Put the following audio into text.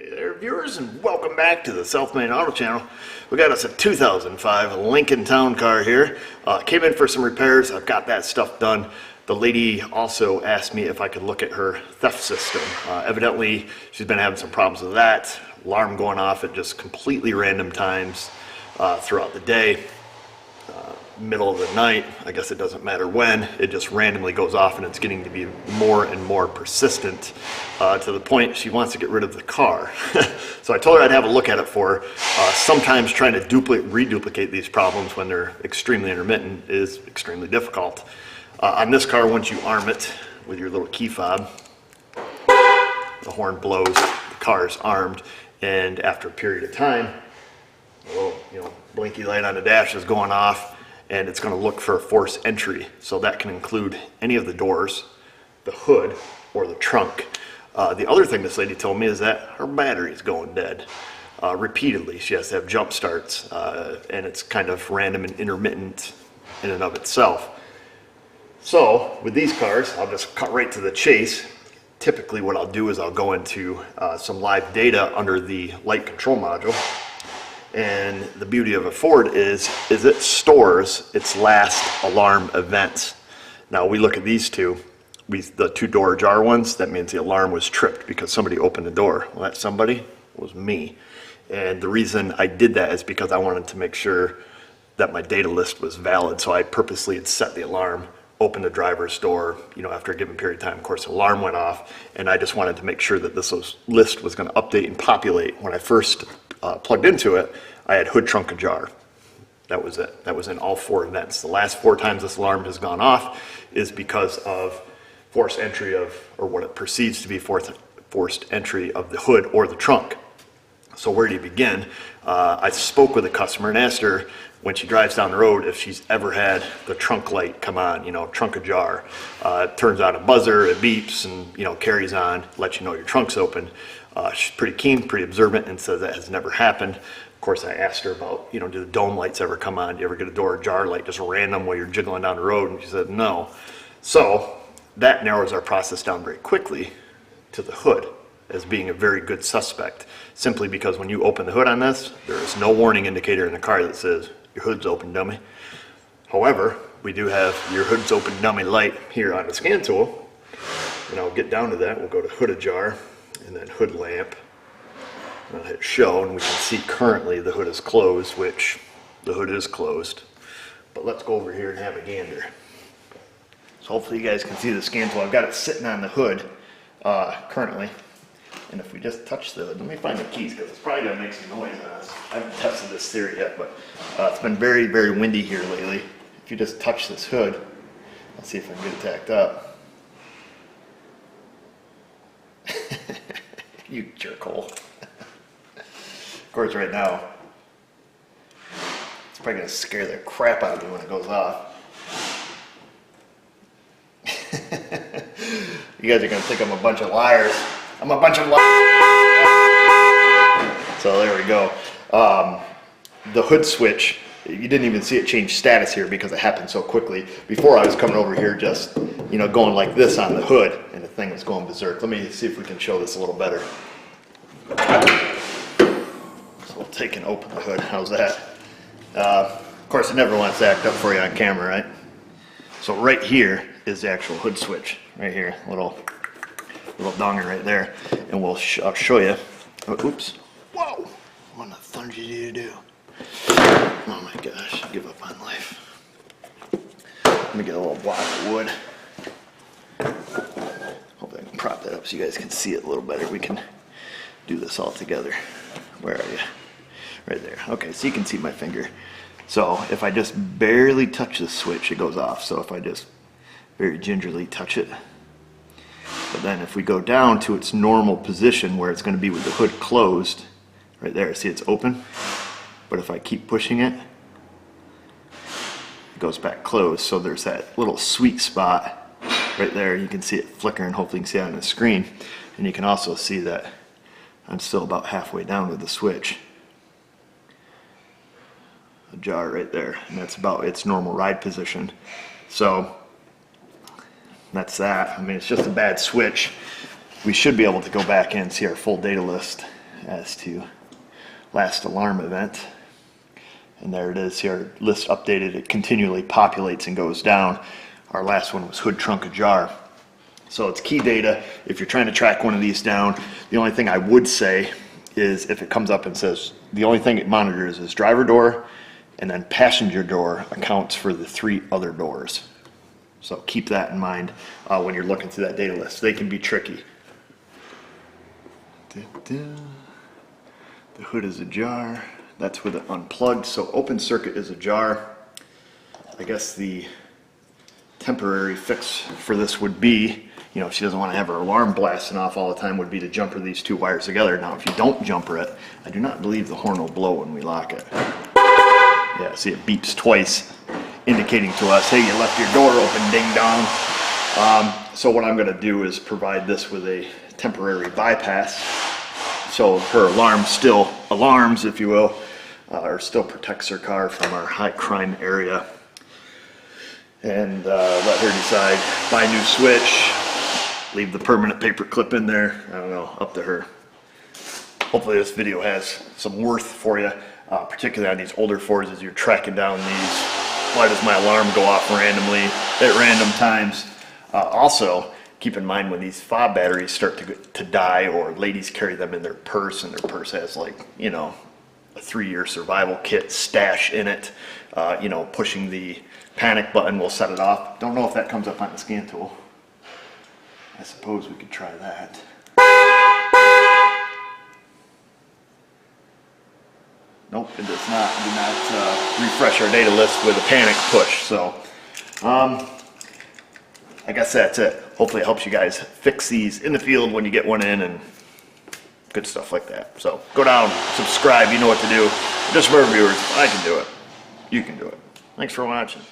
Hey there, viewers, and welcome back to the South Main Auto Channel. We got us a 2005 Lincoln Town Car here. Came in for some repairs. I've got that stuff done. The lady also asked me if I could look at her theft system. Evidently, she's been having some problems with that. Alarm going off at just completely random times throughout the day. Middle of the night, I guess it doesn't matter when, it just randomly goes off, and it's getting to be more and more persistent to the point she wants to get rid of the car. So I told her I'd have a look at it for her. Sometimes trying to reduplicate these problems when they're extremely intermittent is extremely difficult. On this car, once you arm it with your little key fob, the horn blows, the car is armed, and after a period of time, a little blinky light on the dash is going off, and it's going to look for a forced entry. So that can include any of the doors, the hood, or the trunk. The other thing this lady told me is that her battery's going dead. Repeatedly, she has to have jump starts, and it's kind of random and intermittent in and of itself. So with these cars, I'll just cut right to the chase. Typically what I'll do is I'll go into some live data under the light control module. And the beauty of a Ford is it stores its last alarm events. Now we look at these two, the two door ajar ones, that means the alarm was tripped because somebody opened the door. Well, that somebody was me. And the reason I did that is because I wanted to make sure that my data list was valid. So I purposely had set the alarm, opened the driver's door, after a given period of time. Of course, the alarm went off, and I just wanted to make sure that this list was going to update and populate. When I first plugged into it, I had hood trunk ajar. That was it. That was in all 4 events. The last 4 times this alarm has gone off is because of forced entry of, or what it perceives to be forced entry of the hood or the trunk. So where do you begin? I spoke with a customer and asked her when she drives down the road if she's ever had the trunk light come on, trunk ajar. It turns on a buzzer, it beeps, and carries on, lets you know your trunk's open. She's pretty keen, pretty observant, and says that has never happened. Of course, I asked her about, do the dome lights ever come on? Do you ever get a door ajar light just random while you're jiggling down the road? And she said no. So that narrows our process down very quickly to the hood as being a very good suspect, simply because when you open the hood on this, there is no warning indicator in the car that says your hood's open, dummy. However, we do have your hood's open, dummy light here on the scan tool, and I'll get down to that. We'll go to hood ajar and then hood lamp. I'll hit show, and we can see currently the hood is closed, which the hood is closed. But let's go over here and have a gander. So hopefully you guys can see the scan tool. I've got it sitting on the hood currently. And if we just touch the hood, let me find the keys because it's probably going to make some noise on us. I haven't tested this theory yet, but it's been very, very windy here lately. If you just touch this hood, let's see if I can get it tacked up. You jerkhole. Of course, right now, it's probably going to scare the crap out of me when it goes off. You guys are going to think I'm a bunch of liars. I'm a bunch of liars. So there we go. The hood switch, you didn't even see it change status here because it happened so quickly. Before I was coming over here just, going like this on the hood, and the thing was going berserk. Let me see if we can show this a little better. We'll take and open the hood. How's that? Of course, it never wants to act up for you on camera, right? So right here is the actual hood switch. Right here, little donger right there, and I'll show you. Oh, oops! Whoa! What in the thunder did you do? Oh my gosh! I give up on life. Let me get a little block of wood. Hope I can prop that up so you guys can see it a little better. We can do this all together. Where are you? Right there. Okay, so you can see my finger. So if I just barely touch the switch, it goes off. So if I just very gingerly touch it. But then if we go down to its normal position where it's going to be with the hood closed, right there, see it's open? But if I keep pushing it, it goes back closed. So there's that little sweet spot right there. You can see it flickering. Hopefully you can see it on the screen. And you can also see that I'm still about halfway down with the switch. Ajar right there, and that's about its normal ride position. So that's that. I mean, it's just a bad switch. We should be able to go back in and see our full data list as to last alarm event. And there it is here, list updated. It continually populates and goes down. Our last one was hood trunk ajar. So it's key data if you're trying to track one of these down. The only thing I would say is if it comes up and says the only thing it monitors is driver door, and then passenger door accounts for the 3 other doors. So keep that in mind when you're looking through that data list. They can be tricky. The hood is ajar. That's with it unplugged. So open circuit is ajar. I guess the temporary fix for this would be, you know, if she doesn't want to have her alarm blasting off all the time, would be to jumper these 2 wires together. Now, if you don't jumper it, I do not believe the horn will blow when we lock it. Yeah, see, it beeps twice, indicating to us, hey, you left your door open, ding dong. So what I'm going to do is provide this with a temporary bypass, so her alarm still alarms, if you will, or still protects her car from our high crime area. And let her decide, buy a new switch, leave the permanent paper clip in there. I don't know, up to her. Hopefully this video has some worth for you, particularly on these older Fords as you're tracking down these. Why does my alarm go off randomly at random times? Also, keep in mind when these fob batteries start to die, or ladies carry them in their purse and their purse has, like, you know, a 3-year survival kit stash in it, you know, pushing the panic button will set it off. Don't know if that comes up on the scan tool. I suppose we could try that. Nope, it does not. Do not refresh our data list with a panic push. So, I guess that's it. Hopefully it helps you guys fix these in the field when you get one in and good stuff like that. So go down, subscribe, you know what to do. Just remember, viewers, if I can do it, you can do it. Thanks for watching.